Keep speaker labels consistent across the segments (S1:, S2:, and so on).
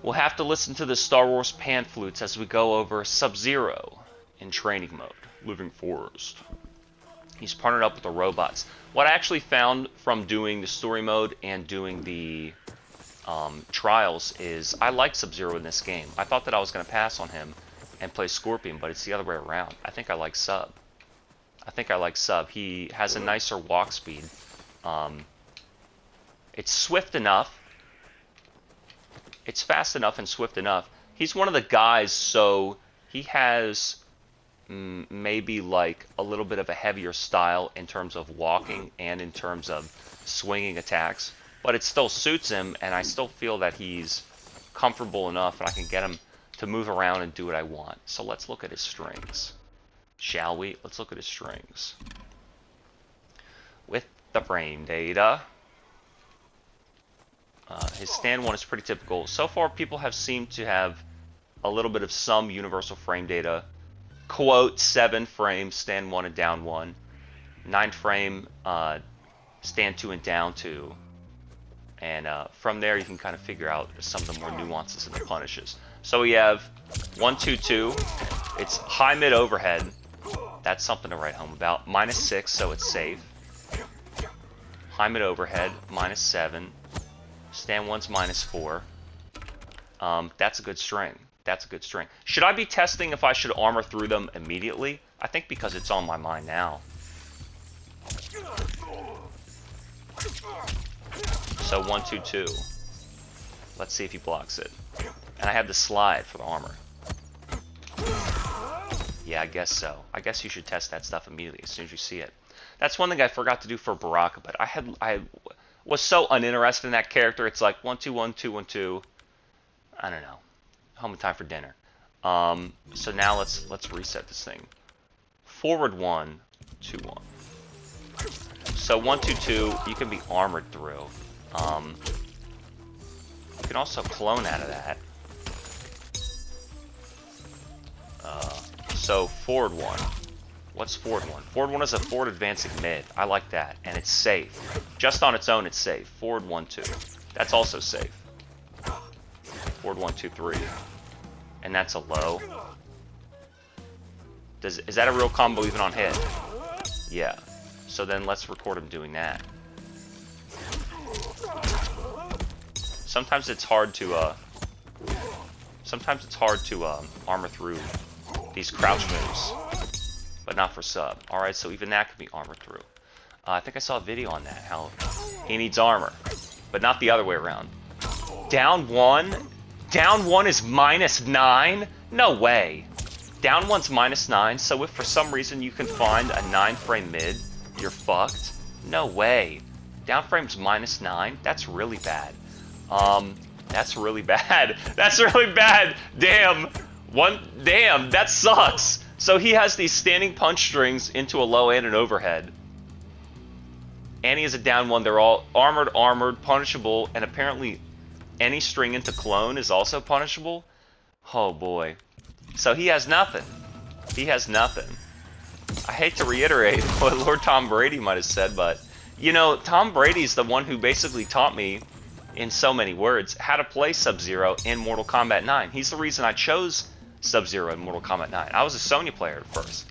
S1: We'll have to listen to the Star Wars pan flutes as we go over Sub-Zero in training mode. Living Forest. He's partnered up with the robots. What I actually found from doing the story mode and doing the trials is I like Sub-Zero in this game. I thought that I was going to pass on him and play Scorpion, but it's the other way around. I think I like Sub. He has a nicer walk speed. It's swift enough. It's fast enough and swift enough. He's one of the guys, so he has maybe like a little bit of a heavier style in terms of walking and in terms of swinging attacks, but it still suits him, and I still feel that he's comfortable enough and I can get him to move around and do what I want. So let's look at his strings, shall we? Let's look at his strings with the Framedata. His stand 1 is pretty typical. So far, people have seemed to have a little bit of some universal frame data. Quote, 7 frame, stand 1 and down 1. 9 frame, stand 2 and down 2. And from there, you can kind of figure out some of the more nuances in the punishes. So we have 1, 2, 2. It's high mid overhead. That's something to write home about. -6, so it's safe. High mid overhead, -7. Stand 1's -4. That's a good string. Should I be testing if I should armor through them immediately? I think because it's on my mind now. So 1, 2, 2. Let's see if he blocks it. And I have the slide for the armor. Yeah, I guess so. I guess you should test that stuff immediately as soon as you see it. That's one thing I forgot to do for Baraka, but I was so uninterested in that character. It's like 1, 2, 1, 2, 1, 2. I don't know. Home in time for dinner. So now let's reset this thing. Forward 1, 2, 1. So 1, 2, 2. You can be armored through. You can also clone out of that. So forward 1. What's forward 1? Forward 1 is a forward advancing mid. I like that, and it's safe. Just on its own, it's safe. Forward 1, 2. That's also safe. Forward 1, 2, 3. And that's a low. Is that a real combo even on hit? Yeah. So then let's record him doing that. Sometimes it's hard to armor through these crouch moves, but not for sub. Alright, so even that can be armored through. I think I saw a video on that, how he needs armor, but not the other way around. Down 1? Down 1 is -9? No way. Down 1's -9, so if for some reason you can find a 9 frame mid, you're fucked? No way. Down frame's -9? That's really bad. That's really bad. That's really bad. Damn. Damn, that sucks. So he has these standing punch strings into a low and an overhead. And he has a down 1. They're all armored, punishable, and apparently any string into clone is also punishable. Oh boy. So he has nothing. He has nothing. I hate to reiterate what Lord Tom Brady might have said, but you know, Tom Brady's the one who basically taught me, in so many words, how to play Sub-Zero in Mortal Kombat 9. He's the reason I chose Sub-Zero in Mortal Kombat 9. I was a Sonya player at first,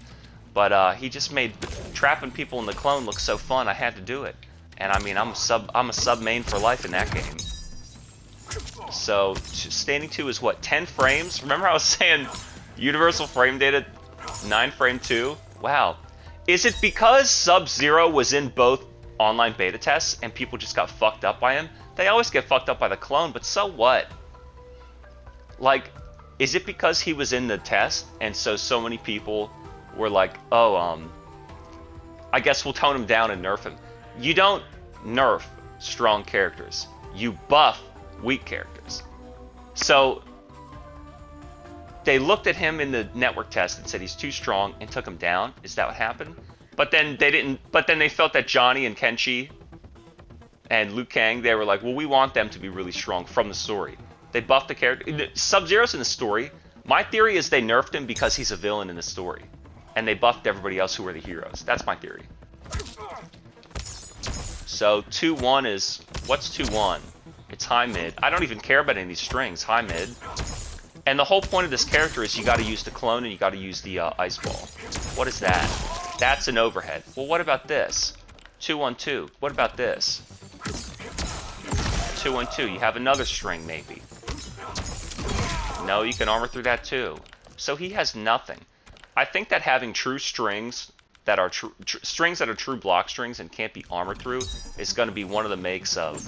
S1: but he just made trapping people in the clone look so fun. I had to do it, and I mean, I'm a sub main for life in that game. So standing 2 is what, 10 frames? Remember I was saying universal frame data 9 frame 2? Wow. Is it because Sub-Zero was in both online beta tests and people just got fucked up by him? They always get fucked up by the clone, but so what? Like, is it because he was in the test and so many people were like, oh, I guess we'll tone him down and nerf him? You don't nerf strong characters. You buff weak characters. So they looked at him in the network test and said he's too strong and took him down. Is that what happened? But then they didn't. But then they felt that Johnny and Kenshi and Liu Kang, they were like, well, we want them to be really strong from the story. They buffed the character. Sub-Zero's in the story. My theory is they nerfed him because he's a villain in the story, and they buffed everybody else who were the heroes. That's my theory. So 2-1 is, what's 2-1? It's high mid. I don't even care about any of these strings. High mid. And the whole point of this character is you got to use the clone and you got to use the ice ball. What is that? That's an overhead. Well, what about this? 2-1-2. What about this? 2-1-2. You have another string, maybe. No, you can armor through that too. So he has nothing. I think that having true strings that are strings that are true block strings and can't be armored through is going to be one of the makes of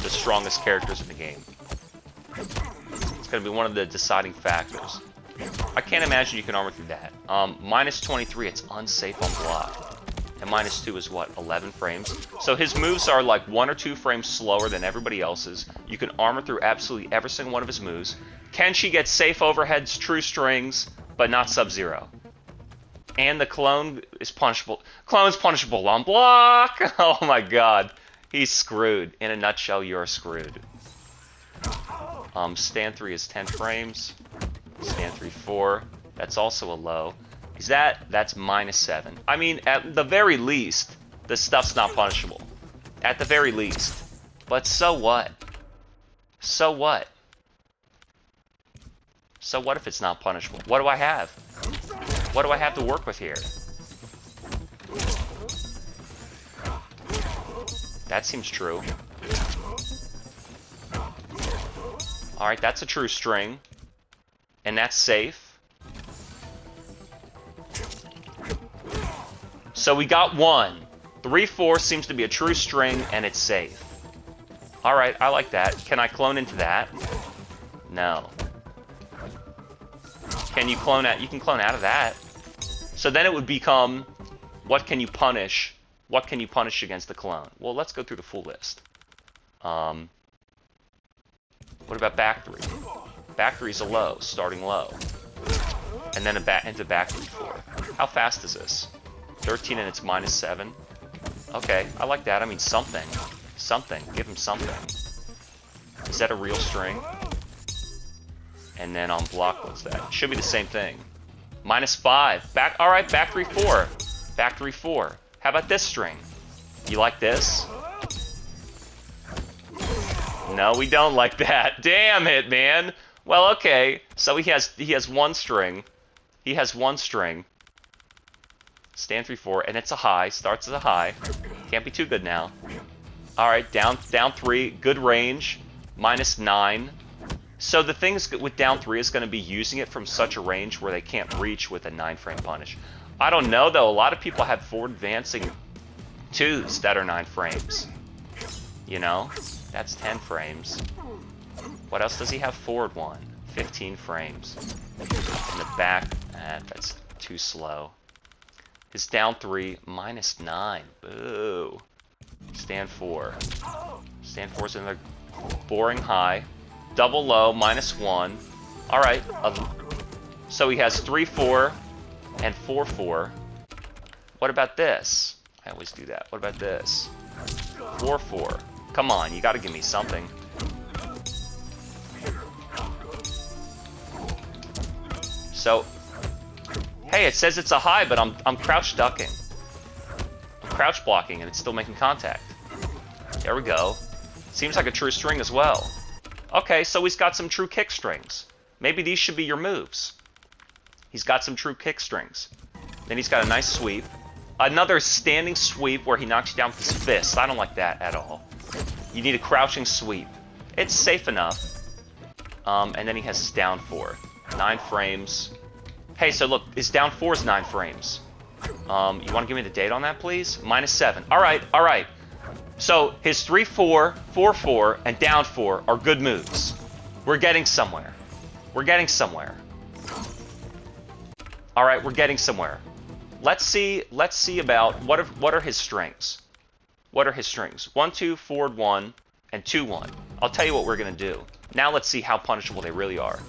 S1: the strongest characters in the game. It's going to be one of the deciding factors. I can't imagine you can armor through that. Minus 23, it's unsafe on block. And minus 2 is what, 11 frames? So his moves are like 1 or 2 frames slower than everybody else's. You can armor through absolutely every single one of his moves. Can she get safe overheads, true strings, but not Sub-Zero? And the clone is punishable. Clone's punishable on block! Oh my god. He's screwed. In a nutshell, you're screwed. Stand 3 is 10 frames. Stand 3, 4. That's also a low. Is that's minus 7. I mean, at the very least, this stuff's not punishable. At the very least. But so what? So what? So what if it's not punishable? What do I have? What do I have to work with here? That seems true. Alright, that's a true string. And that's safe. So we got one. 3-4 seems to be a true string, and it's safe. Alright, I like that. Can I clone into that? No. Can you clone out? You can clone out of that. So then it would become, what can you punish? What can you punish against the clone? Well, let's go through the full list. What about back 3? Back 3 is a low, starting low. And then into back 3-4. How fast is this? 13 and it's minus 7. Okay, I like that. I mean, something. Something. Give him something. Is that a real string? And then on block, what's that? Should be the same thing. Minus 5. Back. All right, back 3-4. Back 3-4. How about this string? You like this? No, we don't like that. Damn it, man. Well, okay. So he has one string. He has one string. Stand 3-4, and it's a high. Starts as a high. Can't be too good now. All right, down 3. Good range. Minus 9. So the thing with down 3 is going to be using it from such a range where they can't reach with a 9-frame punish. I don't know, though. A lot of people have forward advancing 2s that are 9 frames. You know? That's 10 frames. What else does he have? Forward 1. 15 frames. In the back, that's too slow. His down 3, minus 9. Boo. Stand 4. Stand 4 is another boring high. Double low, minus 1. Alright. So he has 3-4 and 4-4. What about this? I always do that. What about this? 4-4. Come on, you gotta give me something. So, hey, it says it's a high, but I'm crouch ducking. I'm crouch blocking, and it's still making contact. There we go. Seems like a true string as well. Okay, so he's got some true kick strings. Maybe these should be your moves. He's got some true kick strings. Then he's got a nice sweep. Another standing sweep where he knocks you down with his fists. I don't like that at all. You need a crouching sweep. It's safe enough. And then he has his down 4. 9 frames. Hey, so look, his down 4 is 9 frames. You want to give me the date on that, please? Minus 7. Alright, alright. So his 3-4, 4-4, and down 4 are good moves. We're getting somewhere. We're getting somewhere. Alright, we're getting somewhere. Let's see about what are his strings. What are his strings? 1-2, forward 1, and 2-1. I'll tell you what we're gonna do. Now let's see how punishable they really are.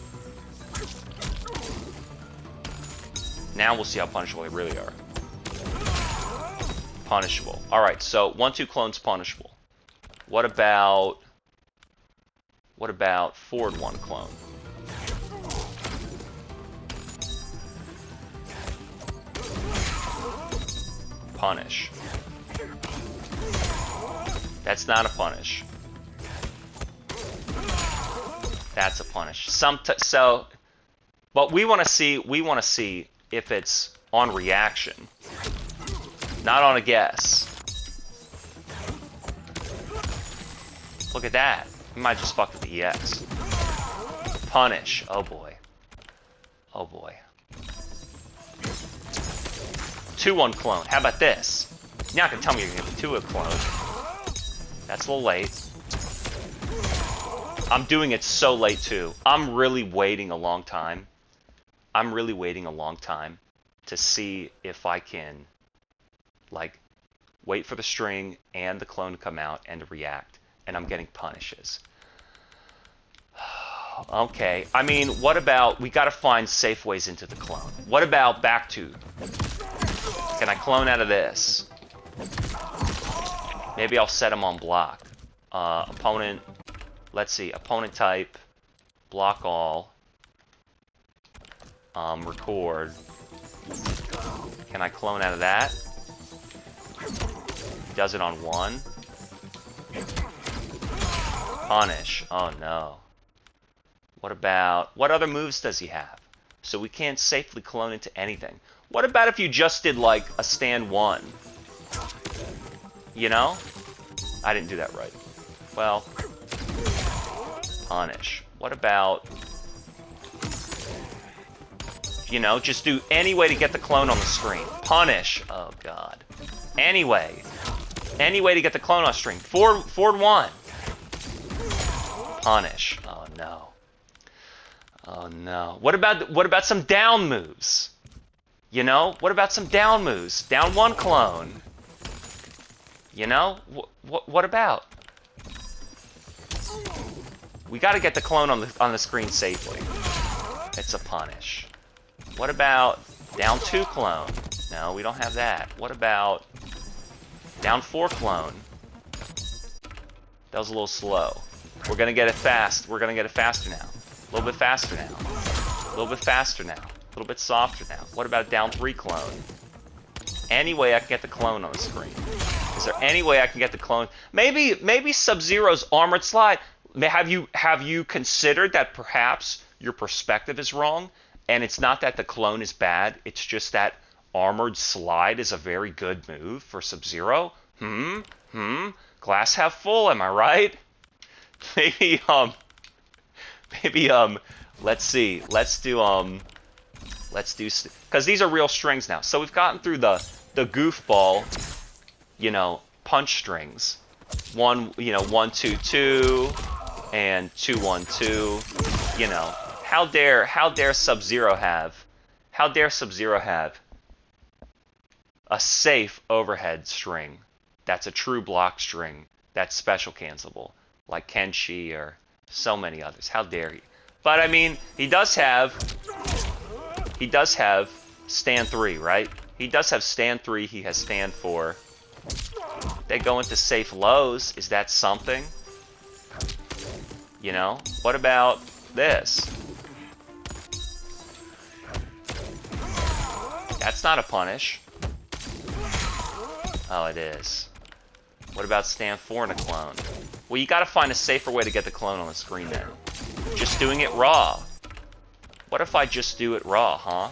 S1: Now we'll see how punishable they really are. Punishable. Alright, so 1-2 clone's punishable. What about forward 1 clone? Punish. That's not a punish. That's a punish. But we want to see if it's on reaction, not on a guess. Look at that. We might just fuck with the EX. Punish. Oh boy. Oh boy. 2-1 clone. How about this? You're not gonna tell me you're gonna get 2-1 clone. That's a little late. I'm doing it so late too. I'm really waiting a long time. I'm really waiting a long time to see if I can, like, wait for the string and the clone to come out and to react. And I'm getting punishes. Okay, I mean, what about, we gotta find safe ways into the clone. What about back to? Can I clone out of this? Maybe I'll set him on block. Opponent, let's see, opponent type, block all, record. Can I clone out of that? Does it on 1. Punish. Oh no. What about, what other moves does he have? So we can't safely clone into anything. What about if you just did like a stand 1? You know? I didn't do that right. Well, punish. What about, you know, just do any way to get the clone on the screen. Punish. Oh god. Anyway. Any way to get the clone on screen. Forward 1. Punish. Oh no. Oh no. What about some down moves? You know? What about some down moves? Down 1 clone. You know? What about? We got to get the clone on the screen safely. It's a punish. What about down 2 clone? No, we don't have that. What about down 4 clone? That was a little slow. We're gonna get it fast. We're gonna get it faster now. A little bit faster now. A little bit faster now. A little bit softer now. What about down 3 clone? Any way I can get the clone on the screen? Is there any way I can get the clone? Maybe Sub-Zero's armored slide. Have you considered that perhaps your perspective is wrong, and it's not that the clone is bad. It's just that armored slide is a very good move for Sub-Zero. Glass half full. Am I right? Maybe let's see. Let's do because these are real strings now. So we've gotten through the goofball, you know, punch strings. 1, you know, 1 2 2 and 2 1 2. You know, how dare Sub-Zero have a safe overhead string that's a true block string that's special cancelable, like Kenshi or so many others. How dare he? But I mean, he does have stand 3, right? He does have stand 3. He has stand 4. They go into safe lows. Is that something? You know? What about this? That's not a punish. Oh, it is. What about stand 4 and a clone? Well, you gotta find a safer way to get the clone on the screen then. Just doing it raw. What if I just do it raw, huh?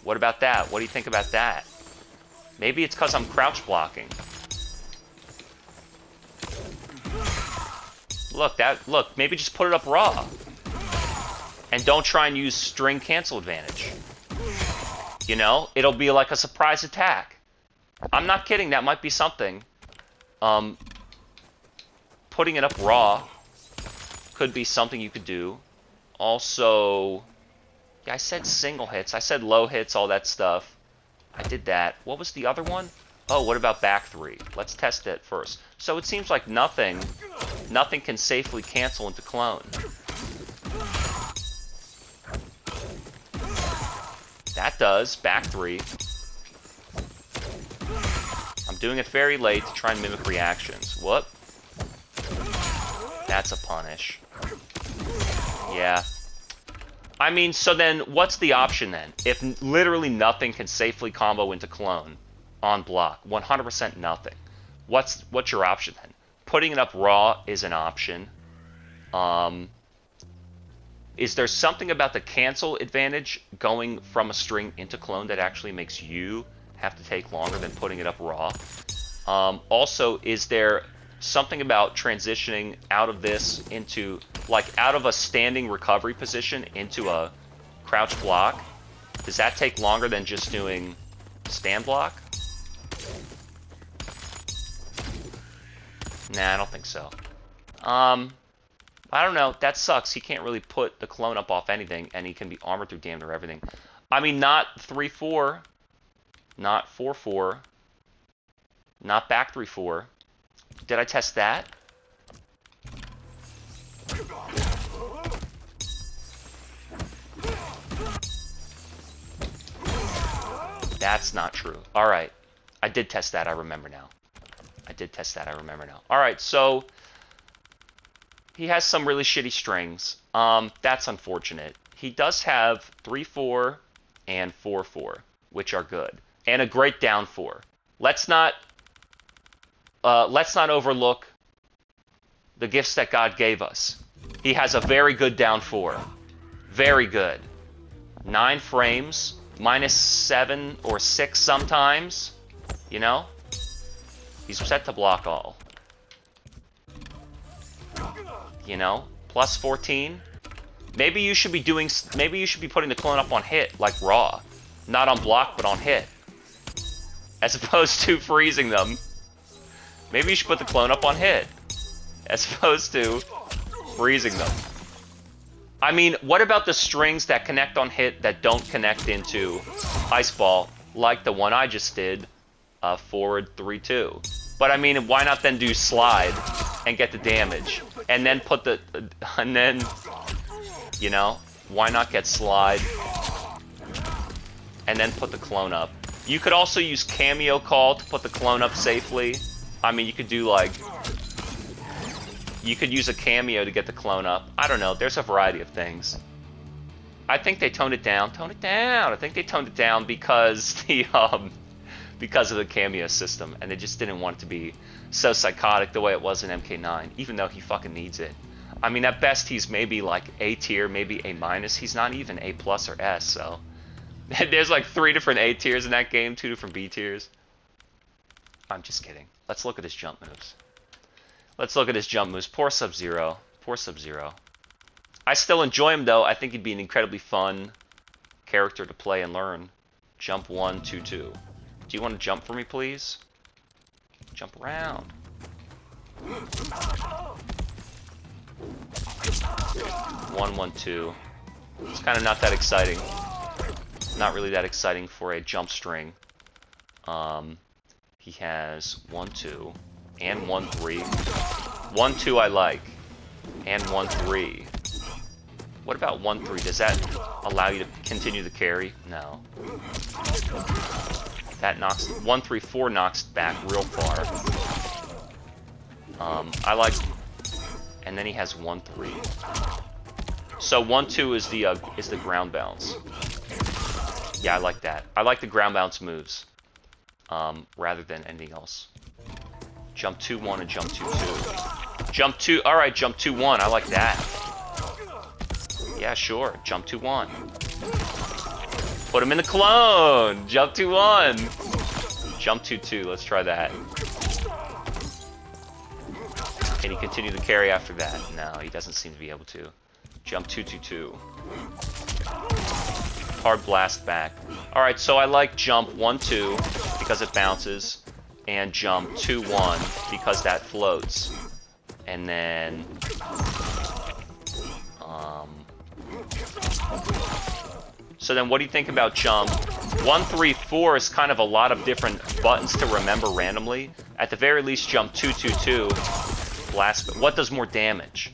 S1: What about that? What do you think about that? Maybe it's because I'm crouch blocking. Look, maybe just put it up raw. And don't try and use string cancel advantage. You know, it'll be like a surprise attack. I'm not kidding, that might be something. Putting it up raw could be something you could do. Also, yeah, I said single hits. I said low hits, all that stuff. I did that. What was the other one? Oh, what about back 3? Let's test it first. So it seems like nothing can safely cancel into clone. That does, back 3. I'm doing it very late to try and mimic reactions. Whoop. That's a punish. Yeah. I mean, so then, what's the option then? If literally nothing can safely combo into clone on block, 100% nothing, what's your option then? Putting it up raw is an option. is there something about the cancel advantage going from a string into clone that actually makes you have to take longer than putting it up raw? Also, is there something about transitioning out of this into, like, out of a standing recovery position into a crouch block? Does that take longer than just doing stand block? Nah, I don't think so. I don't know. That sucks. He can't really put the clone up off anything, and he can be armored through damn near everything. I mean, not 3-4, not 4-4, not back 3-4. Did I test that? That's not true. All right. I did test that. I remember now. I did test that. I remember now. All right. So he has some really shitty strings. That's unfortunate. He does have 3-4 and 4-4, which are good, and a great down 4. Let's not overlook the gifts that God gave us. He has a very good down 4. Very good. 9 frames, -7 or 6 sometimes. You know? He's set to block all. You know? Plus 14. Maybe you should be putting the clone up on hit, like raw. Not on block, but on hit. As opposed to freezing them. Maybe you should put the clone up on hit, as opposed to freezing them. I mean, what about the strings that connect on hit that don't connect into Ice Ball, like the one I just did, forward 3-2? But I mean, why not then do slide and get the damage, and then put the, you know, why not get slide and then put the clone up? You could also use cameo call to put the clone up safely. I mean, you could do, like, you could use a cameo to get the clone up. I don't know. There's a variety of things. I think they toned it down. Tone it down. I think they toned it down because because of the cameo system, and they just didn't want it to be so psychotic the way it was in MK9, even though he fucking needs it. I mean, at best, he's maybe, like, A tier, maybe A-. He's not even A+ or S, so... There's, like, 3 different A tiers in that game, 2 different B tiers. I'm just kidding. Let's look at his jump moves. Let's look at his jump moves. Poor Sub-Zero. Poor Sub-Zero. I still enjoy him, though. I think he'd be an incredibly fun character to play and learn. Jump 1, 2, 2. Do you want to jump for me, please? Jump around. 1, 1, 2. It's kind of not that exciting. Not really that exciting for a jump string. He has 1, 2, and 1, 3. 1, 2 I like, and 1, 3. What about 1, 3? Does that allow you to continue the carry? No. That knocks 1, 3, 4 knocks back real far. I like, and then he has 1, 3. So 1, 2 is the ground bounce. Yeah, I like that. I like the ground bounce moves, rather than anything else. Jump 2, 1, and jump 2, 2. Jump 2. All right, jump 2, 1. I like that. Yeah, sure. Jump 2, 1. Put him in the clone. Jump 2, 1. Jump 2, 2. Let's try that. Can he continue the carry after that? No, he doesn't seem to be able to. Jump 2, 2, 2. Hard blast back. Alright, so I like jump 1, 2 because it bounces, and jump 2, 1 because that floats. And then... So then what do you think about jump? 1, 3, 4 is kind of a lot of different buttons to remember randomly. At the very least, jump 2, 2, 2. Blast. What does more damage?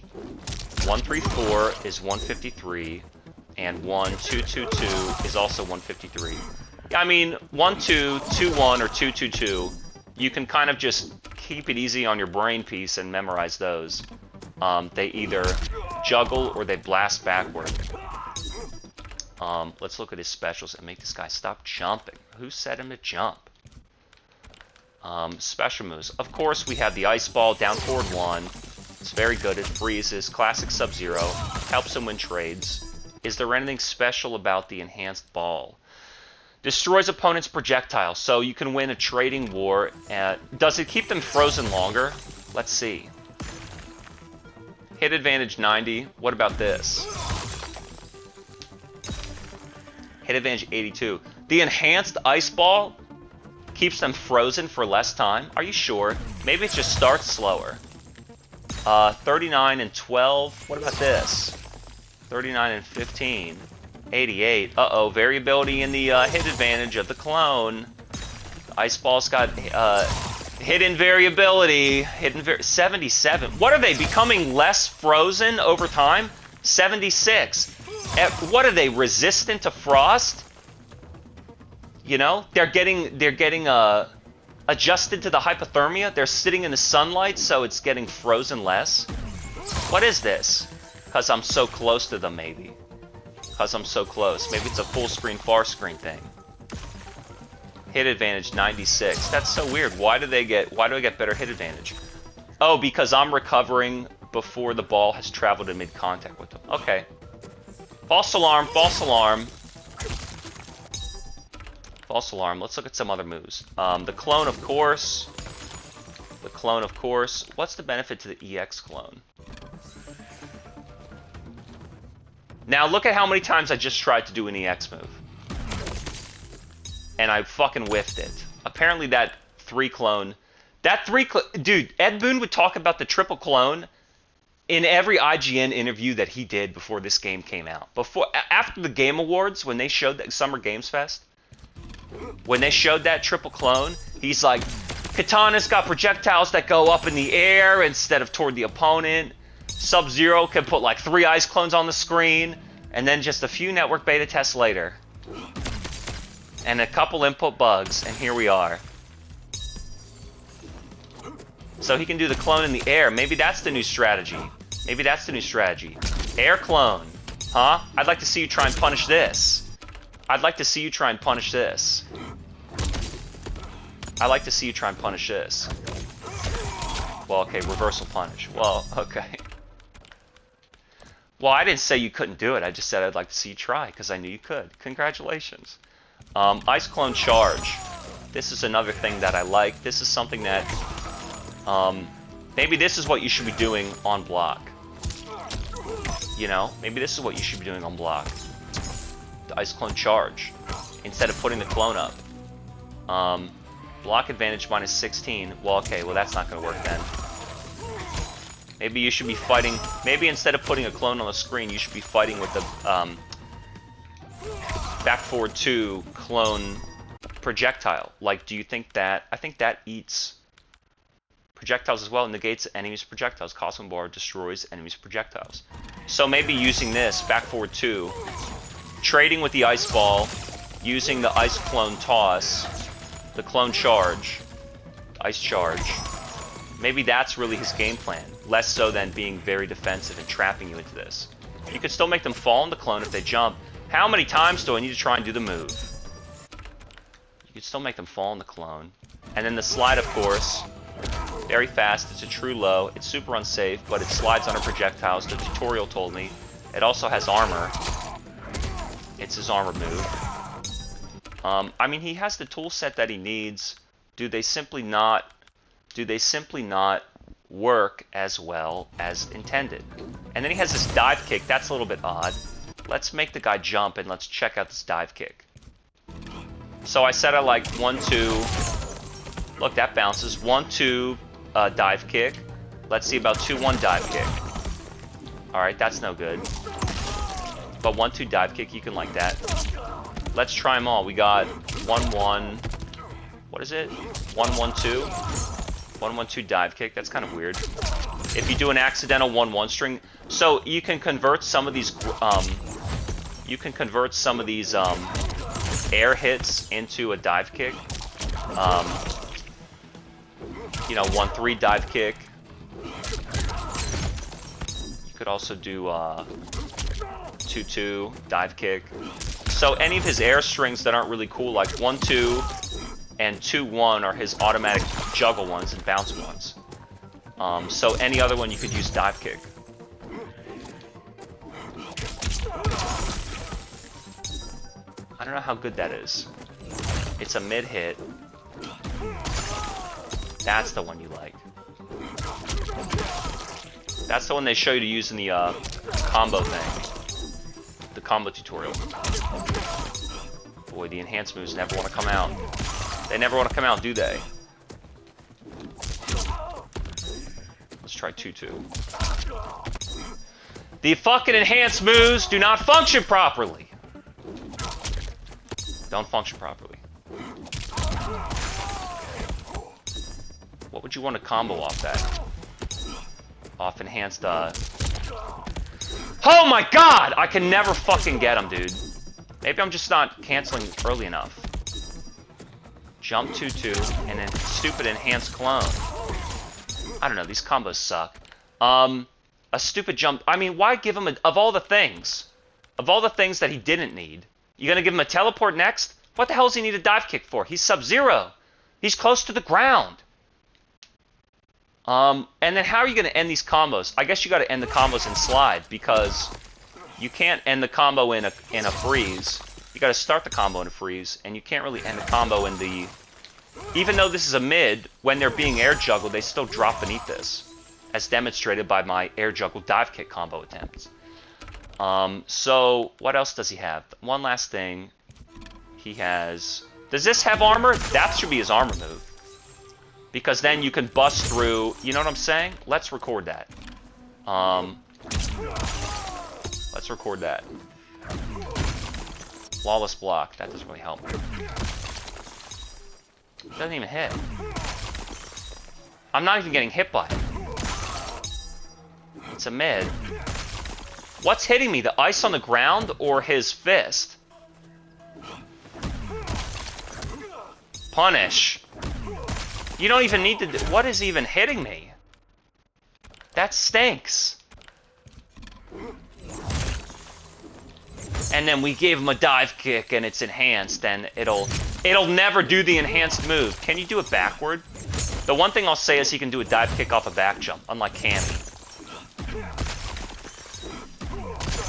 S1: 1, 3, 4 is 153. And 1, 2, 2, 2 is also 153. I mean, 1, 2, 2, 1, or 2, 2, 2. You can kind of just keep it easy on your brain piece and memorize those. They either juggle or they blast backward. Let's look at his specials and make this guy stop jumping. Who set him to jump? Special moves. Of course, we have the Ice Ball, down forward 1. It's very good. It freezes. Classic Sub-Zero. Helps him win trades. Is there anything special about the enhanced ball? Destroys opponent's projectiles, so you can win a trading war. Does it keep them frozen longer? Let's see. Hit advantage 90. What about this? Hit advantage 82. The enhanced ice ball keeps them frozen for less time. Are you sure? Maybe it just starts slower. 39 and 12. What about this? 39 and 15. 88. Uh-oh, variability in the hit advantage of the clone. The ice ball's got hidden variability. 77. What are they, becoming less frozen over time? 76. What are they, resistant to frost? You know, they're getting adjusted to the hypothermia. They're sitting in the sunlight, so it's getting frozen less. What is this? Because I'm so close to them, maybe. Because I'm so close. Maybe it's a full screen, far screen thing. Hit advantage 96. That's so weird. Why do I get better hit advantage? Oh, because I'm recovering before the ball has traveled in mid-contact with them. Okay. False alarm, false alarm. False alarm. Let's look at some other moves. The clone, of course. The clone, of course. What's the benefit to the EX clone? Now, look at how many times I just tried to do an EX move. And I fucking whiffed it. Apparently that 3 clone... Dude, Ed Boon would talk about the triple clone in every IGN interview that he did before this game came out. After the Game Awards, when they showed that Summer Games Fest, when they showed that triple clone, he's like, Katana's got projectiles that go up in the air instead of toward the opponent. Sub-Zero can put like 3 ice clones on the screen, and then just a few network beta tests later. And a couple input bugs, and here we are. So he can do the clone in the air. Maybe that's the new strategy. Maybe that's the new strategy. Air clone. Huh? I'd like to see you try and punish this. I'd like to see you try and punish this. I'd like to see you try and punish this. Well, okay, reversal punish. Well, okay. Well, I didn't say you couldn't do it. I just said I'd like to see you try, because I knew you could. Congratulations. Ice Clone Charge. This is another thing that I like. This is something that... maybe this is what you should be doing on block. You know? Maybe this is what you should be doing on block. The Ice Clone Charge. Instead of putting the clone up. Block advantage minus 16. Well, okay, well that's not going to work then. Maybe you should be fighting... Maybe instead of putting a clone on the screen, you should be fighting with the back forward 2 clone projectile. Like, do you think that... I think that eats projectiles as well. Negates enemies' projectiles. Cosmic Bar destroys enemies' projectiles. So maybe using this, back forward 2, trading with the Ice Ball, using the Ice Clone Toss, the Clone Charge, Ice Charge. Maybe that's really his game plan. Less so than being very defensive and trapping you into this. You could still make them fall in the clone if they jump. How many times do I need to try and do the move? You could still make them fall in the clone. And then the slide, of course. Very fast. It's a true low. It's super unsafe, but it slides on a projectiles. The tutorial told me. It also has armor. It's his armor move. I mean, he has the tool set that he needs. Do they simply not work as well as intended? And then he has this dive kick. That's a little bit odd. Let's make the guy jump and let's check out this dive kick. So I said I like 1-2. Look, that bounces. 1-2 dive kick. Let's see about 2-1 dive kick. Alright, that's no good. But 1-2 dive kick, you can like that. Let's try them all. We got 1-1. What is it? 1-1-2. 1-1-2 dive kick. That's kind of weird. If you do an accidental 1-1 string, so you can convert some of these. Air hits into a dive kick. You know, 1-3 dive kick. You could also do 2-2 dive kick. So any of his air strings that aren't really cool, like 1-2 and 2-1, are his automatic juggle ones and bounce ones. So any other one you could use Divekick. I don't know how good that is. It's a mid hit. That's the one you like. That's the one they show you to use in the combo thing. The combo tutorial. Boy, the enhanced moves never want to come out. They never want to come out, do they? Let's try 2-2. The fucking enhanced moves do not function properly. Don't function properly. What would you want to combo off that? Off enhanced, Oh my god! I can never fucking get him, dude. Maybe I'm just not canceling early enough. Jump 2-2, and then stupid enhanced clone. I don't know, these combos suck. A stupid jump. I mean, why give him of all the things that he didn't need, you gonna give him a teleport next? What the hell does he need a dive kick for? He's Sub-Zero. He's close to the ground. And then how are you gonna end these combos? I guess you gotta end the combos in slide, because you can't end the combo in a freeze. You gotta start the combo in a freeze, and you can't really end the combo in the... Even though this is a mid, when they're being air juggled, they still drop beneath this, as demonstrated by my air juggle dive kick combo attempts. So what else does he have? One last thing. He has... Does this have armor? That should be his armor move. Because then you can bust through... You know what I'm saying? Let's record that. Let's record that. Flawless block. That doesn't really help. Doesn't even hit. I'm not even getting hit by it. It's a mid. What's hitting me? The ice on the ground or his fist? Punish. You don't even need to... What is even hitting me? That stinks. And then we gave him a dive kick and it's enhanced, and it'll never do the enhanced move. Can you do it backward? The one thing I'll say is he can do a dive kick off a back jump, unlike Cammy.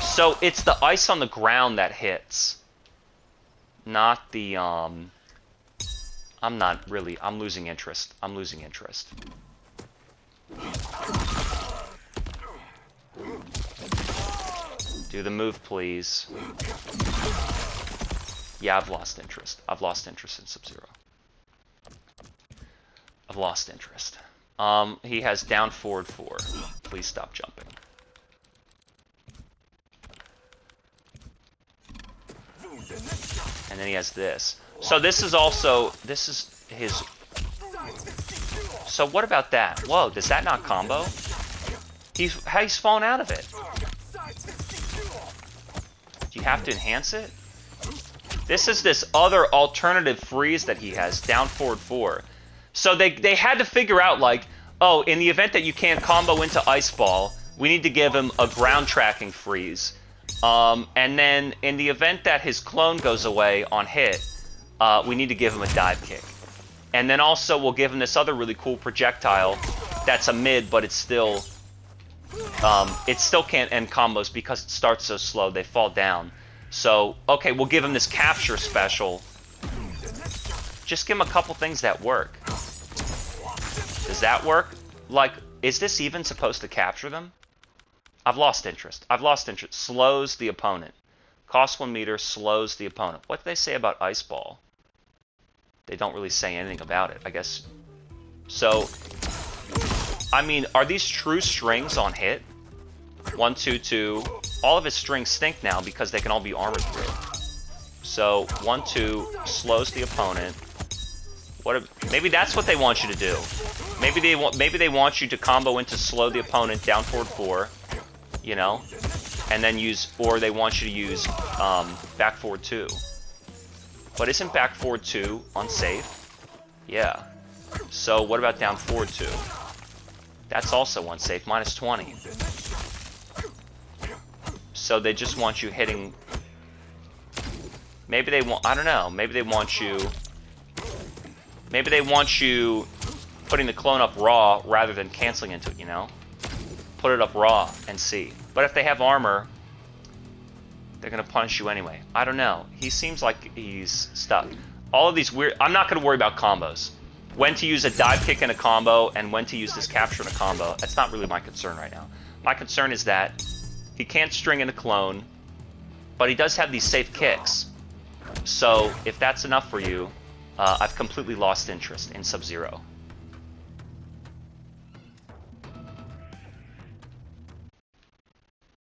S1: So it's the ice on the ground that hits. Not the, I'm losing interest. I'm losing interest. Do the move, please. Yeah, I've lost interest. I've lost interest in Sub-Zero. I've lost interest. He has down forward 4. Please stop jumping. And then he has this. So this is also, this is his... So what about that? Whoa, does that not combo? He's fallen out of it. Do you have to enhance it? This is this other alternative freeze that he has, down forward 4. So they had to figure out, like, oh, in the event that you can't combo into Ice Ball, we need to give him a ground tracking freeze. And then in the event that his clone goes away on hit, we need to give him a dive kick. And then also we'll give him this other really cool projectile that's a mid, but it's still... it still can't end combos because it starts so slow, they fall down. So, okay, we'll give him this capture special. Just give him a couple things that work. Does that work? Like, is this even supposed to capture them? I've lost interest. I've lost interest. Slows the opponent. Costs 1 meter, slows the opponent. What do they say about Ice Ball? They don't really say anything about it, I guess. So... I mean, are these true strings on hit? 1, 2, 2. All of his strings stink now because they can all be armored through. So 1, 2 slows the opponent. Maybe that's what they want you to do. Maybe they want you to combo into slow the opponent down forward 4, you know, and then or they want you to use back forward 2. But isn't back forward 2 unsafe? Yeah. So what about down forward 2? That's also unsafe, minus 20. So they just want you hitting... Maybe they want... I don't know. Maybe they want you... Maybe they want you putting the clone up raw rather than canceling into it, you know? Put it up raw and see. But if they have armor, they're going to punish you anyway. I don't know. He seems like he's stuck. All of these weird... I'm not going to worry about combos. When to use a dive kick in a combo and when to use this capture in a combo, that's not really my concern right now. My concern is that he can't string in a clone, but he does have these safe kicks. So if that's enough for you, I've completely lost interest in Sub-Zero.